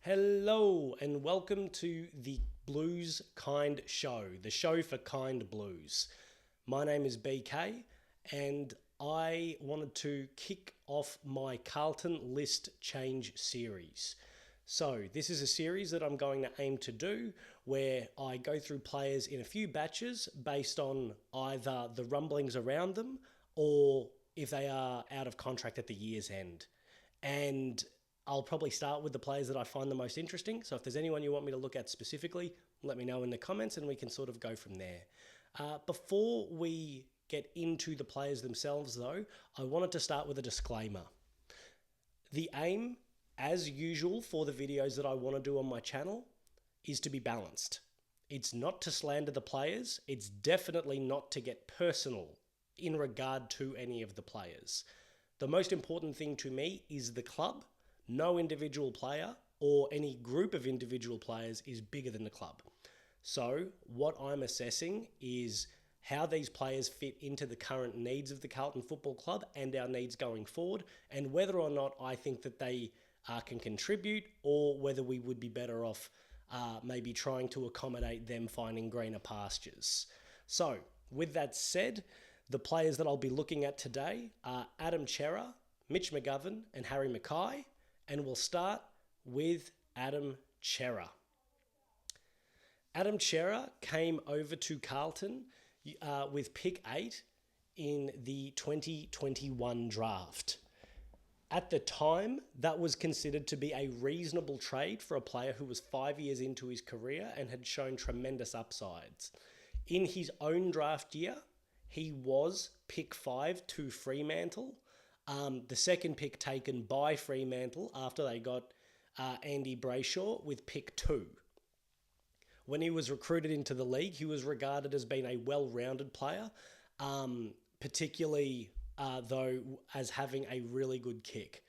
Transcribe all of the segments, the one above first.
Hello and welcome to the Blues Kind Show, the show for kind blues. My name is BK and I wanted to kick off my Carlton list change series. So this is a series that I'm going to aim to do where I go through players in a few batches based on either the rumblings around them or if they are out of contract at the year's end. And I'll probably start with the players that I find the most interesting. So if there's anyone you want me to look at specifically, let me know in the comments and we can sort of go from there. Before we get into the players themselves though, I wanted to start with a disclaimer. The aim, as usual for the videos that I want to do on my channel, is to be balanced. It's not to slander the players. It's definitely not to get personal in regard to any of the players. The most important thing to me is the club. No individual player or any group of individual players is bigger than the club. So what I'm assessing is how these players fit into the current needs of the Carlton Football Club and our needs going forward, and whether or not I think that they can contribute or whether we would be better off maybe trying to accommodate them finding greener pastures. So with that said, the players that I'll be looking at today are Adam Cerra, Mitch McGovern and Harry McKay. And we'll start with Adam Cerra. Adam Cerra came over to Carlton with pick 8 in the 2021 draft. At the time, that was considered to be a reasonable trade for a player who was 5 years into his career and had shown tremendous upsides. In his own draft year, he was pick 5 to Fremantle. The second pick taken by Fremantle after they got Andy Brayshaw with pick 2. When he was recruited into the league, he was regarded as being a well-rounded player, particularly though as having a really good kick.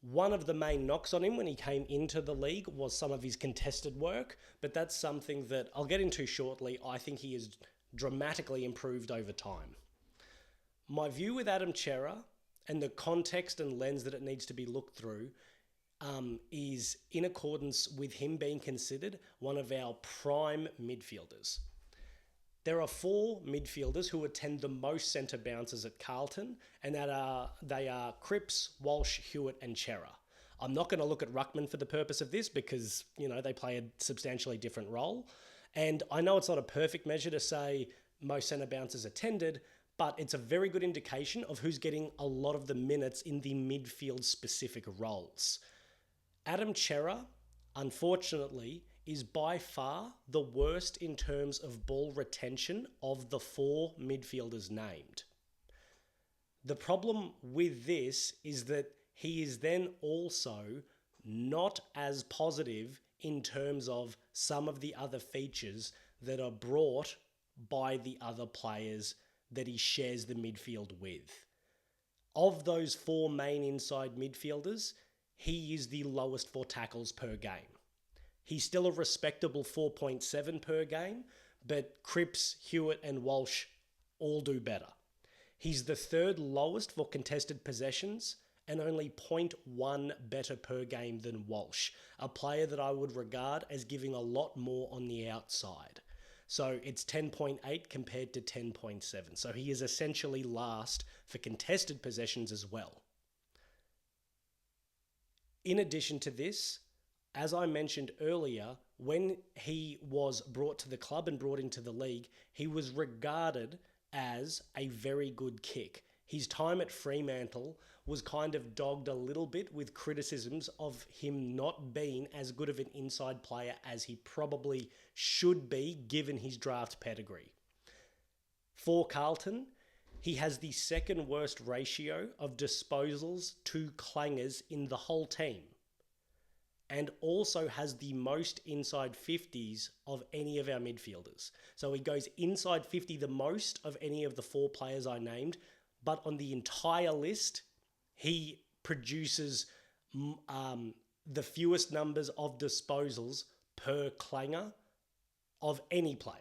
One of the main knocks on him when he came into the league was some of his contested work, but that's something that I'll get into shortly. I think he has dramatically improved over time. My view with Adam Cerra and the context and lens that it needs to be looked through is in accordance with him being considered one of our prime midfielders. There are 4 midfielders who attend the most centre bounces at Carlton, and they are Cripps, Walsh, Hewitt and Cerra. I'm not going to look at Ruckman for the purpose of this because, you know, they play a substantially different role. And I know it's not a perfect measure to say most centre bounces attended, but it's a very good indication of who's getting a lot of the minutes in the midfield specific roles. Adam Cerra, unfortunately, is by far the worst in terms of ball retention of the 4 midfielders named. The problem with this is that he is then also not as positive in terms of some of the other features that are brought by the other players that he shares the midfield with. Of those 4 main inside midfielders, he is the lowest for tackles per game. He's still a respectable 4.7 per game, but Cripps, Hewitt and Walsh all do better. He's the 3rd lowest for contested possessions and only 0.1 better per game than Walsh, a player that I would regard as giving a lot more on the outside. So it's 10.8 compared to 10.7. So he is essentially last for contested possessions as well. In addition to this, as I mentioned earlier, when he was brought to the club and brought into the league, he was regarded as a very good kick. His time at Fremantle was kind of dogged a little bit with criticisms of him not being as good of an inside player as he probably should be given his draft pedigree. For Carlton, he has the 2nd worst ratio of disposals to clangers in the whole team, and also has the most inside 50s of any of our midfielders. So he goes inside 50 the most of any of the 4 players I named, but on the entire list, he produces the fewest numbers of disposals per clanger of any player.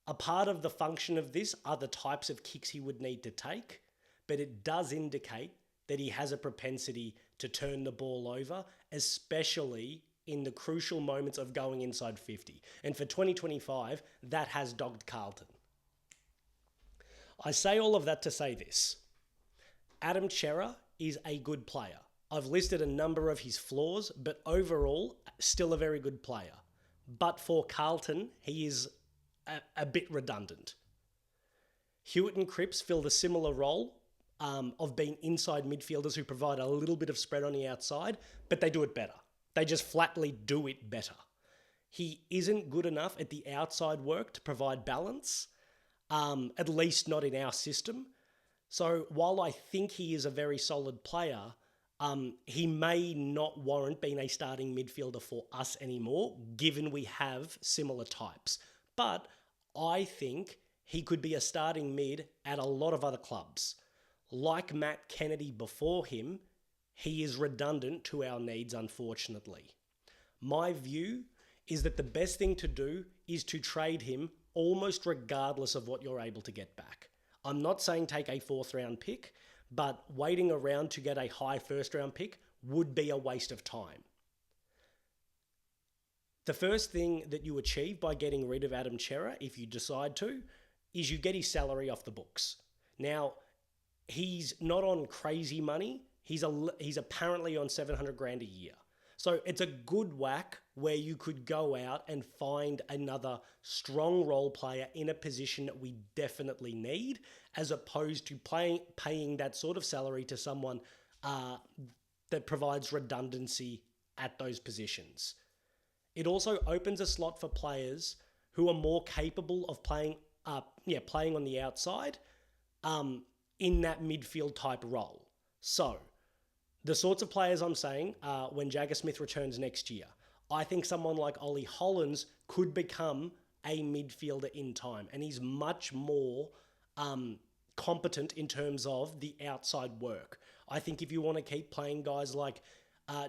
A part of the function of this are the types of kicks he would need to take, but it does indicate that he has a propensity to turn the ball over, especially in the crucial moments of going inside 50. And for 2025, that has dogged Carlton. I say all of that to say this. Adam Cerra is a good player. I've listed a number of his flaws, but overall, still a very good player. But for Carlton, he is a bit redundant. Hewitt and Cripps filled a similar role of being inside midfielders who provide a little bit of spread on the outside, but they do it better. They just flatly do it better. He isn't good enough at the outside work to provide balance, at least not in our system. So while I think he is a very solid player, he may not warrant being a starting midfielder for us anymore, given we have similar types. But I think he could be a starting mid at a lot of other clubs. Like Matt Kennedy before him, he is redundant to our needs, unfortunately. My view is that the best thing to do is to trade him almost regardless of what you're able to get back. I'm not saying take a 4th round pick, but waiting around to get a high 1st round pick would be a waste of time. The first thing that you achieve by getting rid of Adam Cerra, if you decide to, is you get his salary off the books. Now, he's not on crazy money. He's apparently on $700,000 a year. So it's a good whack where you could go out and find another strong role player in a position that we definitely need, as opposed to paying that sort of salary to someone that provides redundancy at those positions. It also opens a slot for players who are more capable of playing on the outside in that midfield type role. So the sorts of players I'm saying when Jagger Smith returns next year, I think someone like Ollie Hollands could become a midfielder in time, and he's much more competent in terms of the outside work. I think if you want to keep playing guys like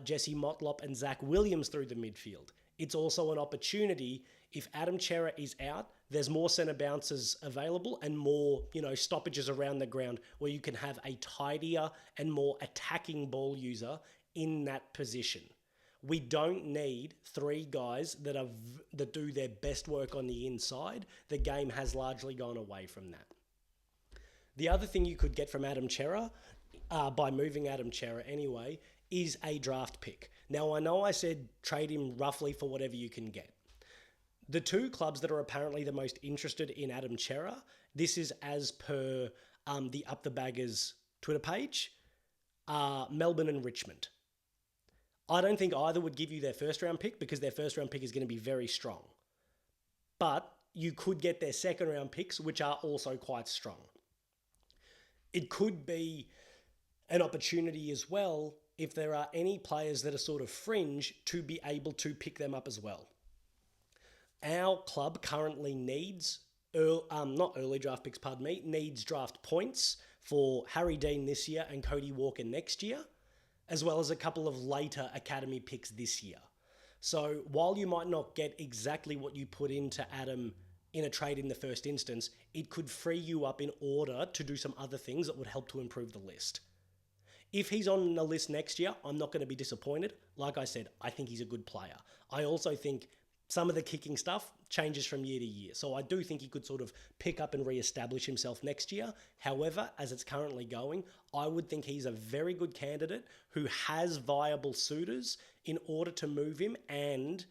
Jesse Motlop and Zach Williams through the midfield, it's also an opportunity. If Adam Cerra is out, there's more centre bounces available and more, stoppages around the ground where you can have a tidier and more attacking ball user in that position. We don't need 3 guys that do their best work on the inside. The game has largely gone away from that. The other thing you could get from Adam Cerra, by moving Adam Cerra anyway, is a draft pick. Now, I know I said trade him roughly for whatever you can get. The 2 clubs that are apparently the most interested in Adam Cerra, this is as per the Up the Baggers Twitter page, are Melbourne and Richmond. I don't think either would give you their 1st round pick because their 1st round pick is going to be very strong. But you could get their 2nd round picks, which are also quite strong. It could be an opportunity as well if there are any players that are sort of fringe to be able to pick them up as well. Our club currently needs, needs draft points for Harry Dean this year and Cody Walker next year, as well as a couple of later academy picks this year. So while you might not get exactly what you put into Adam in a trade in the first instance, it could free you up in order to do some other things that would help to improve the list. If he's on the list next year, I'm not going to be disappointed. Like I said, I think he's a good player. I also think some of the kicking stuff changes from year to year. So I do think he could sort of pick up and re-establish himself next year. However, as it's currently going, I would think he's a very good candidate who has viable suitors in order to move him and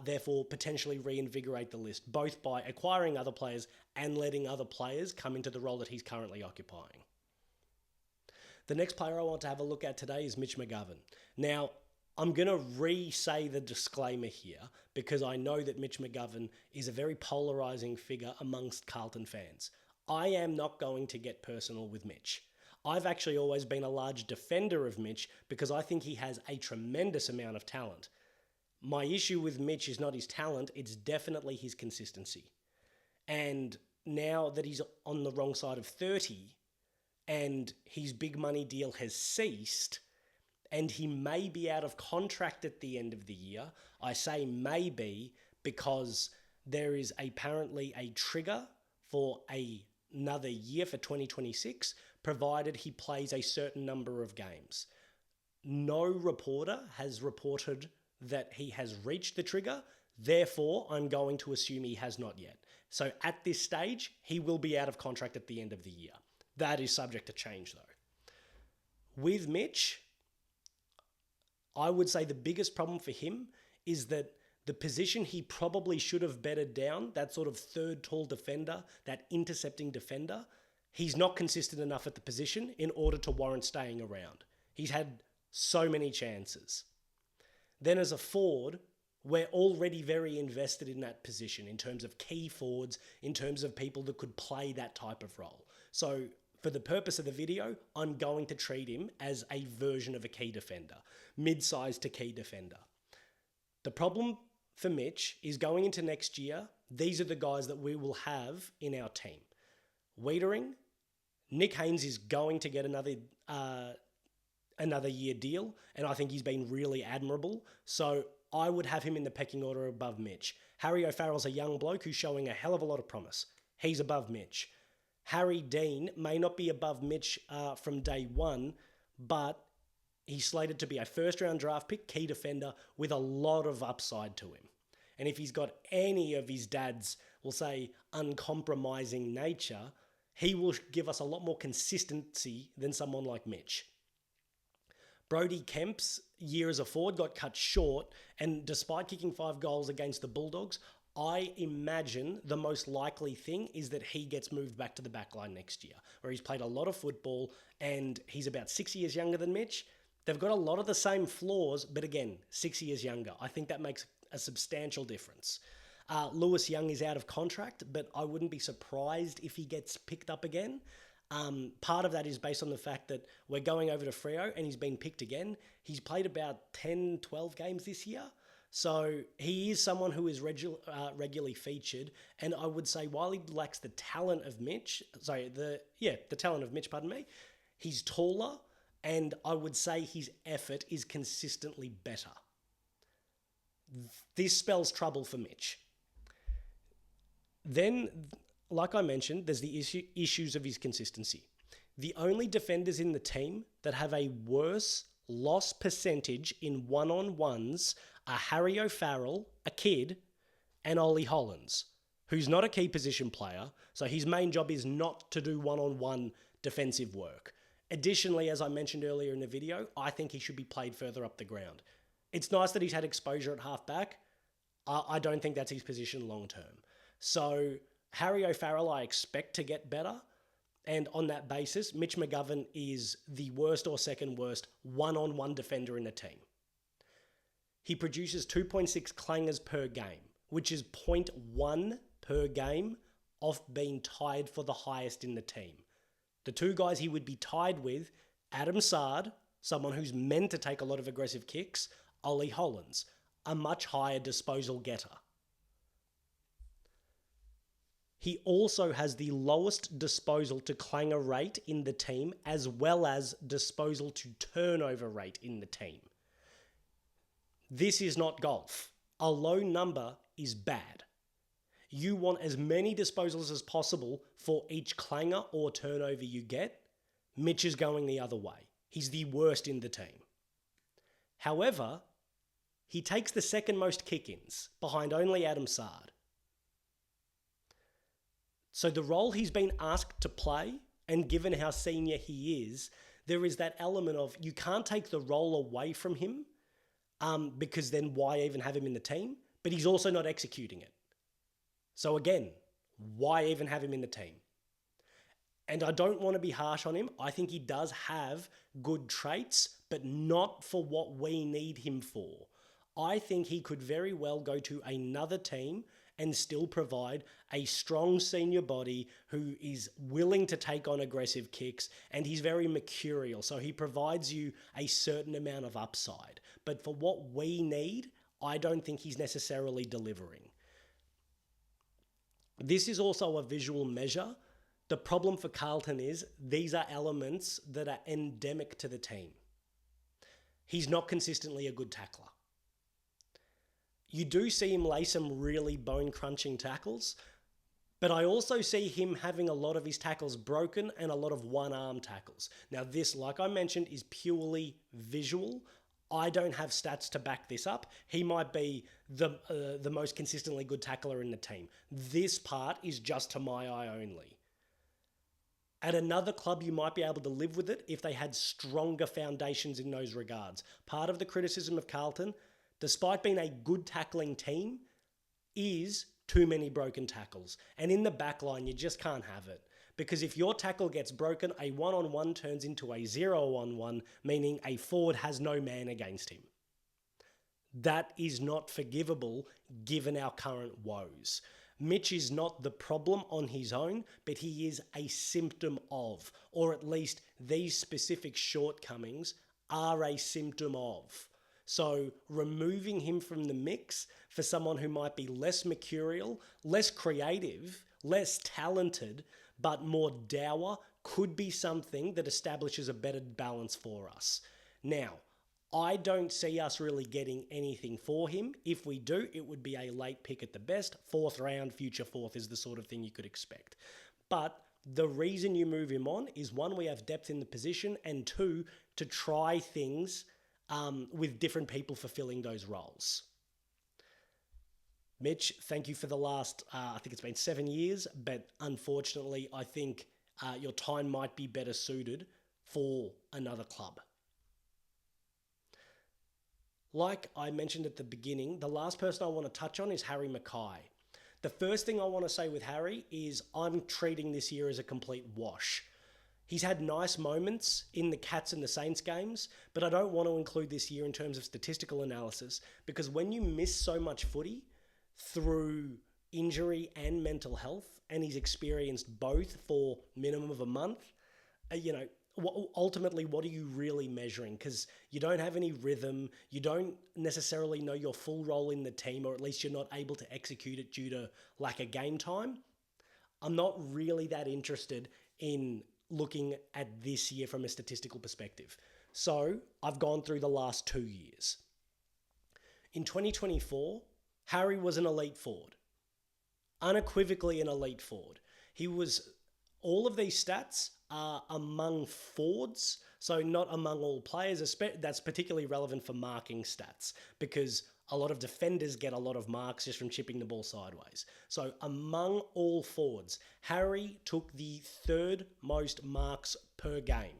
therefore potentially reinvigorate the list, both by acquiring other players and letting other players come into the role that he's currently occupying. The next player I want to have a look at today is Mitch McGovern. Now, I'm going to re-say the disclaimer here because I know that Mitch McGovern is a very polarising figure amongst Carlton fans. I am not going to get personal with Mitch. I've actually always been a large defender of Mitch because I think he has a tremendous amount of talent. My issue with Mitch is not his talent, it's definitely his consistency. And now that he's on the wrong side of 30 and his big money deal has ceased, and he may be out of contract at the end of the year. I say maybe because there is apparently a trigger for another year for 2026, provided he plays a certain number of games. no reporter has reported that he has reached the trigger. Therefore, I'm going to assume he has not yet. So at this stage, he will be out of contract at the end of the year. That is subject to change, though. With Mitch, I would say the biggest problem for him is that the position he probably should have bettered down, that sort of third tall defender, that intercepting defender, he's not consistent enough at the position in order to warrant staying around. He's had so many chances. Then as a forward, we're already very invested in that position in terms of key forwards, in terms of people that could play that type of role. So for the purpose of the video, I'm going to treat him as a version of a key defender, mid-sized to key defender. The problem for Mitch is going into next year, these are the guys that we will have in our team. Wiedering, Nick Haynes is going to get another year deal, and I think he's been really admirable. So I would have him in the pecking order above Mitch. Harry O'Farrell's a young bloke who's showing a hell of a lot of promise. He's above Mitch. Harry Dean may not be above Mitch from day one, but he's slated to be a first-round draft pick, key defender, with a lot of upside to him. And if he's got any of his dad's, we'll say, uncompromising nature, he will give us a lot more consistency than someone like Mitch. Brody Kemp's year as a forward got cut short, and despite kicking 5 goals against the Bulldogs, I imagine the most likely thing is that he gets moved back to the backline next year, where he's played a lot of football and he's about 6 years younger than Mitch. They've got a lot of the same flaws, but again, 6 years younger. I think that makes a substantial difference. Lewis Young is out of contract, but I wouldn't be surprised if he gets picked up again. Part of that is based on the fact that we're going over to Freo and he's been picked again. He's played about 10, 12 games this year. So he is someone who is regularly featured. And I would say while he lacks the talent of Mitch, the talent of Mitch, he's taller. And I would say his effort is consistently better. This spells trouble for Mitch. Then, like I mentioned, there's the issues of his consistency. The only defenders in the team that have a worse loss percentage in one-on-ones are Harry O'Farrell, a kid, and Ollie Hollands, who's not a key position player, so his main job is not to do one-on-one defensive work. Additionally, as I mentioned earlier in the video, I think he should be played further up the ground. It's nice that he's had exposure at half-back. I don't think that's his position long-term. So Harry O'Farrell, I expect to get better. And on that basis, Mitch McGovern is the worst or second worst one-on-one defender in the team. He produces 2.6 clangers per game, which is 0.1 per game off being tied for the highest in the team. The two guys he would be tied with, Adam Cerra, someone who's meant to take a lot of aggressive kicks, Ollie Hollands, a much higher disposal getter. He also has the lowest disposal to clanger rate in the team, as well as disposal to turnover rate in the team. This is not golf. A low number is bad. You want as many disposals as possible for each clanger or turnover you get. Mitch is going the other way. He's the worst in the team. However, he takes the second most kick-ins, behind only Adam Cerra. So the role he's been asked to play, and given how senior he is, there is that element of you can't take the role away from him, because then why even have him in the team? But he's also not executing it. So again, why even have him in the team? And I don't want to be harsh on him. I think he does have good traits, but not for what we need him for. I think he could very well go to another team and still provide a strong senior body who is willing to take on aggressive kicks, and he's very mercurial, so he provides you a certain amount of upside. But for what we need, I don't think he's necessarily delivering. This is also a visual measure. The problem for Carlton is these are elements that are endemic to the team. He's not consistently a good tackler. You do see him lay some really bone-crunching tackles, But I also see him having a lot of his tackles broken and a lot of one-arm tackles. Now this, like I mentioned, is purely visual. I don't have stats to back this up. He might be the most consistently good tackler in the team. This part is just to my eye only. At another club, you might be able to live with it if they had stronger foundations in those regards. Part of the criticism of Carlton, despite being a good tackling team, is too many broken tackles. And in the back line, you just can't have it. Because if your tackle gets broken, a one-on-one turns into a 0-on-1, meaning a forward has no man against him. That is not forgivable given our current woes. Mitch is not the problem on his own, but he is a symptom of, or at least these specific shortcomings are a symptom of. So removing him from the mix for someone who might be less mercurial, less creative, less talented, but more dour could be something that establishes a better balance for us. Now, I don't see us really getting anything for him. If we do, it would be a late pick at the best. 4th round, future 4th is the sort of thing you could expect. But the reason you move him on is 1, we have depth in the position, and 2, to try things with different people fulfilling those roles. Mitch, thank you for the last, I think it's been 7 years, but unfortunately, I think your time might be better suited for another club. Like I mentioned at the beginning, the last person I want to touch on is Harry McKay. The first thing I want to say with Harry is I'm treating this year as a complete wash. He's had nice moments in the Cats and the Saints games, but I don't want to include this year in terms of statistical analysis, because when you miss so much footy through injury and mental health, and he's experienced both for minimum of a month, ultimately, what are you really measuring? Because you don't have any rhythm, you don't necessarily know your full role in the team, or at least you're not able to execute it due to lack of game time. I'm not really that interested in looking at this year from a statistical perspective. So I've gone through the last 2 years. In 2024, Harry was an elite forward. Unequivocally an elite forward. He was, all of these stats are among forwards, so not among all players. That's particularly relevant for marking stats, because a lot of defenders get a lot of marks just from chipping the ball sideways. So among all forwards, Harry took the 3rd most marks per game.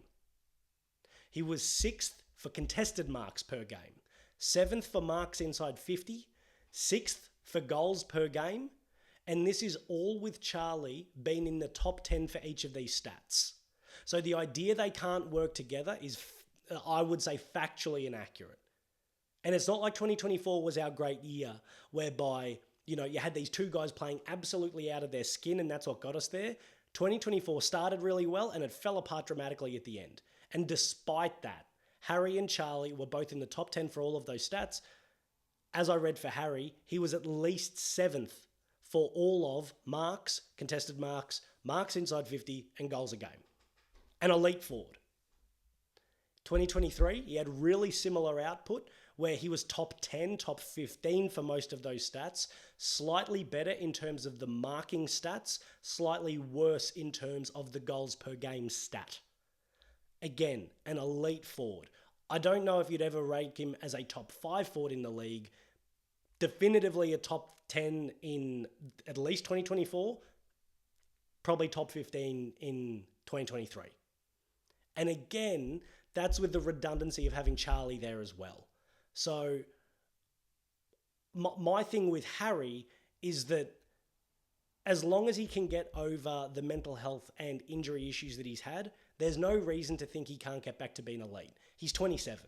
He was 6th for contested marks per game, 7th for marks inside 50, 6th for goals per game, and this is all with Charlie being in the top 10 for each of these stats. So the idea they can't work together is, I would say, factually inaccurate. And it's not like 2024 was our great year, whereby, you had these 2 guys playing absolutely out of their skin, and that's what got us there. 2024 started really well, and it fell apart dramatically at the end. And despite that, Harry and Charlie were both in the top 10 for all of those stats. As I read for Harry, he was at least 7th for all of marks, contested marks, marks inside 50, and goals a game. An elite forward. 2023, he had really similar output, where he was top 10, top 15 for most of those stats, slightly better in terms of the marking stats, slightly worse in terms of the goals per game stat. Again, an elite forward. I don't know if you'd ever rate him as a top 5 forward in the league. Definitively a top 10 in at least 2024, probably top 15 in 2023. And again, that's with the redundancy of having Charlie there as well. So my thing with Harry is that as long as he can get over the mental health and injury issues that he's had, there's no reason to think he can't get back to being elite. He's 27.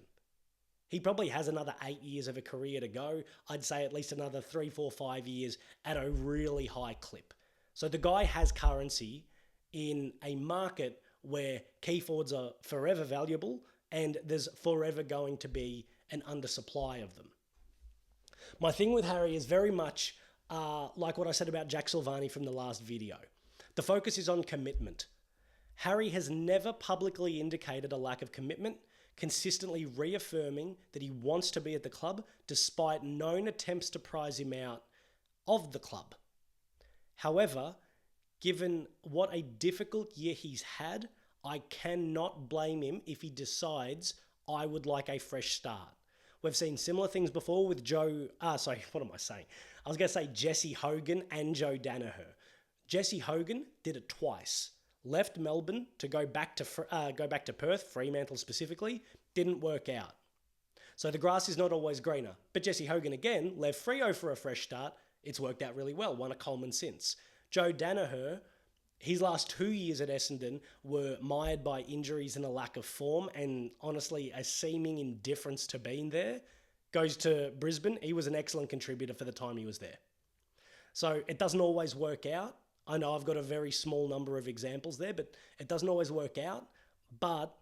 He probably has another 8 years of a career to go. I'd say at least another 3, 4, 5 years at a really high clip. So the guy has currency in a market where key forwards are forever valuable and there's forever going to be an undersupply of them. My thing with Harry is very much like what I said about Jack Silvani from the last video. The focus is on commitment. Harry has never publicly indicated a lack of commitment, consistently reaffirming that he wants to be at the club despite known attempts to prize him out of the club. However, Given what a difficult year he's had, I cannot blame him if he decides I would like a fresh start. We've seen similar things before with what am I saying? I was going to say Jesse Hogan and Joe Danaher. Jesse Hogan did it twice. Left Melbourne to go back to Perth, Fremantle specifically, didn't work out. So the grass is not always greener. But Jesse Hogan again left Freo for a fresh start. It's worked out really well, won a Coleman since. Joe Danaher, his last 2 years at Essendon were mired by injuries and a lack of form and honestly a seeming indifference to being there. Goes to Brisbane. He was an excellent contributor for the time he was there. So it doesn't always work out. I know I've got a very small number of examples there, but it doesn't always work out, but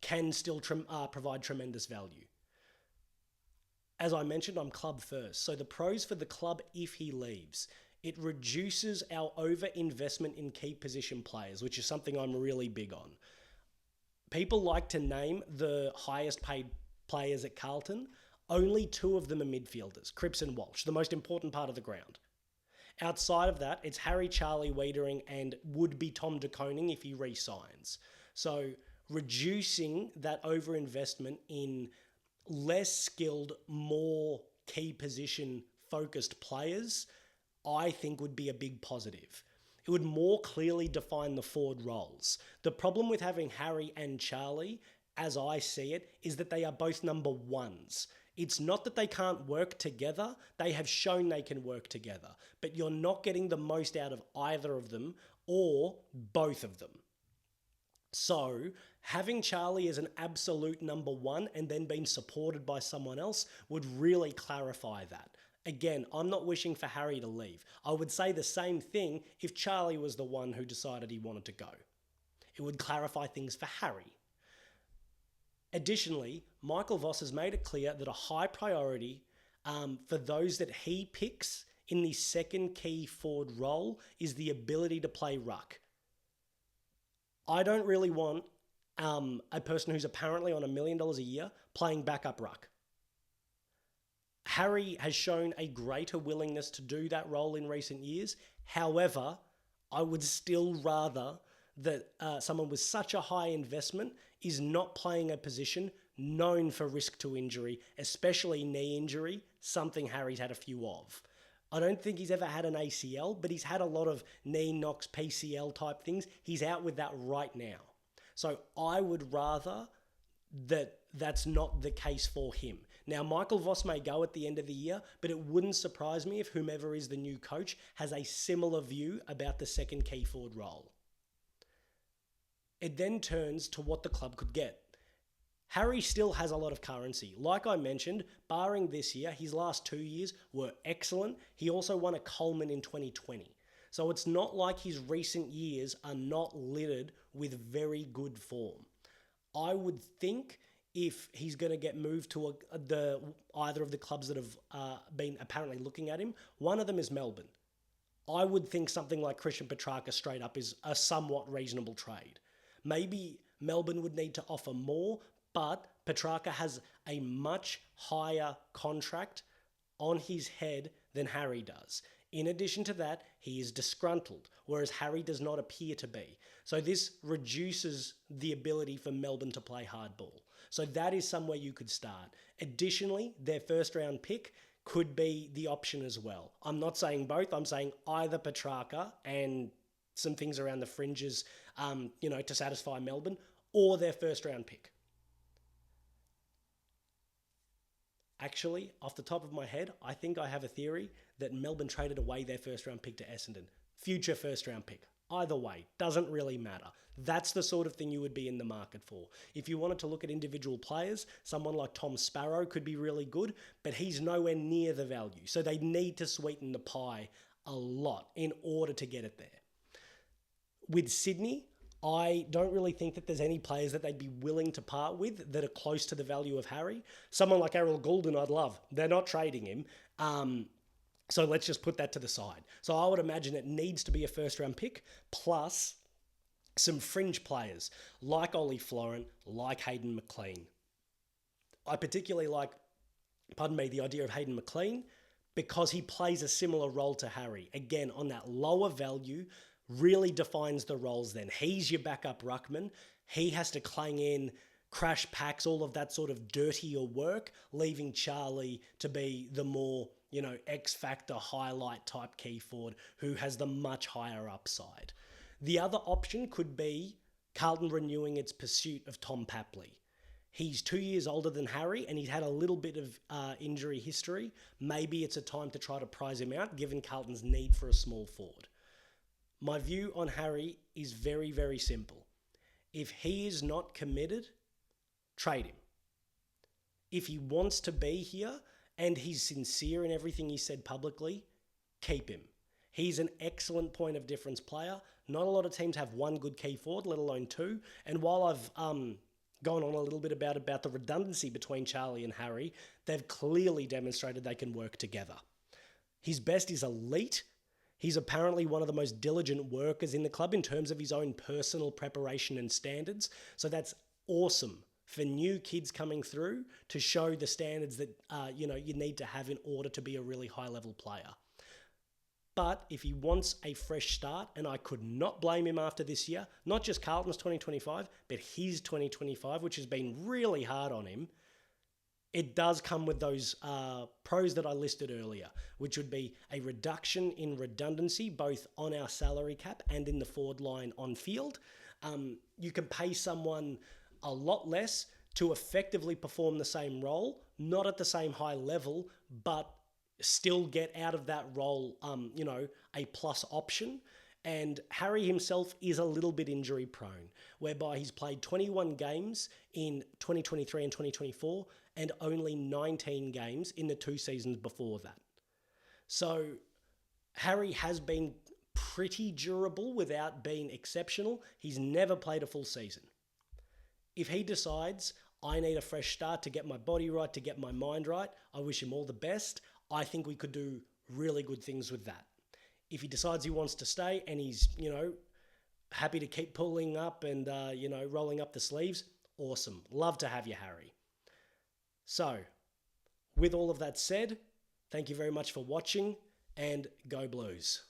can still provide tremendous value. As I mentioned, I'm club first. So the pros for the club if he leaves. It reduces our over-investment in key position players, which is something I'm really big on. People like to name the highest paid players at Carlton. Only 2 of them are midfielders, Cripps and Walsh, the most important part of the ground. Outside of that, it's Harry, Charlie Wiedering and would-be Tom De Koning if he re-signs. So reducing that overinvestment in less skilled, more key position focused players, I think would be a big positive. It would more clearly define the forward roles. The problem with having Harry and Charlie, as I see it, is that they are both number ones. It's not that they can't work together. They have shown they can work together, but you're not getting the most out of either of them or both of them. So having Charlie as an absolute number one and then being supported by someone else would really clarify that. Again, I'm not wishing for Harry to leave. I would say the same thing if Charlie was the one who decided he wanted to go. It would clarify things for Harry. Additionally, Michael Voss has made it clear that a high priority for those that he picks in the second key forward role is the ability to play ruck. I don't really want a person who's apparently on $1 million a year playing backup ruck. Harry has shown a greater willingness to do that role in recent years. However, I would still rather that someone with such a high investment is not playing a position known for risk to injury, especially knee injury, something Harry's had a few of. I don't think he's ever had an ACL, but he's had a lot of knee knocks, PCL type things. He's out with that right now. So I would rather that that's not the case for him. Now, Michael Voss may go at the end of the year, but it wouldn't surprise me if whomever is the new coach has a similar view about the second key forward role. It then turns to what the club could get. Harry still has a lot of currency. Like I mentioned, barring this year, his last 2 years were excellent. He also won a Coleman in 2020. So it's not like his recent years are not littered with very good form. I would think if he's going to get moved to either of the clubs that have been apparently looking at him, one of them is Melbourne. I would think something like Christian Petrarca straight up is a somewhat reasonable trade. Maybe Melbourne would need to offer more, but Petrarca has a much higher contract on his head than Harry does. In addition to that, he is disgruntled, whereas Harry does not appear to be. So this reduces the ability for Melbourne to play hardball. So that is somewhere you could start. Additionally, their first round pick could be the option as well. I'm not saying both. I'm saying either Petrarca and some things around the fringes, to satisfy Melbourne, or their first round pick. Actually, off the top of my head, I think I have a theory that Melbourne traded away their first round pick to Essendon. Future first round pick. Either way, doesn't really matter. That's the sort of thing you would be in the market for. If you wanted to look at individual players, someone like Tom Sparrow could be really good, but he's nowhere near the value. So they need to sweeten the pie a lot in order to get it there. With Sydney, I don't really think that there's any players that they'd be willing to part with that are close to the value of Harry. Someone like Errol Goulden, I'd love. They're not trading him. So let's just put that to the side. So I would imagine it needs to be a first-round pick plus some fringe players like Ollie Florent, like Hayden McLean. I particularly like, the idea of Hayden McLean because he plays a similar role to Harry. Again, on that lower value, really defines the roles then. He's your backup ruckman. He has to clang in, crash packs, all of that sort of dirtier work, leaving Charlie to be the more, X-factor highlight type key forward who has the much higher upside. The other option could be Carlton renewing its pursuit of Tom Papley. He's 2 years older than Harry and he's had a little bit of injury history. Maybe it's a time to try to prize him out given Carlton's need for a small forward. My view on Harry is very, very simple. If he is not committed, trade him. If he wants to be here and he's sincere in everything he said publicly, keep him. He's an excellent point of difference player. Not a lot of teams have one good key forward, let alone two. And while I've gone on a little bit about the redundancy between Charlie and Harry, they've clearly demonstrated they can work together. His best is elite. He's apparently one of the most diligent workers in the club in terms of his own personal preparation and standards. So that's awesome for new kids coming through to show the standards that you need to have in order to be a really high-level player. But if he wants a fresh start, and I could not blame him after this year, not just Carlton's 2025, but his 2025, which has been really hard on him, it does come with those pros that I listed earlier, which would be a reduction in redundancy, both on our salary cap and in the forward line on field. You can pay someone a lot less to effectively perform the same role, not at the same high level, but still get out of that role, a plus option. And Harry himself is a little bit injury prone, whereby he's played 21 games in 2023 and 2024 and only 19 games in the 2 seasons before that. So Harry has been pretty durable without being exceptional. He's never played a full season. If he decides, I need a fresh start to get my body right, to get my mind right, I wish him all the best. I think we could do really good things with that. If he decides he wants to stay and he's, happy to keep pulling up and, rolling up the sleeves, awesome. Love to have you, Harry. So, with all of that said, thank you very much for watching and go Blues.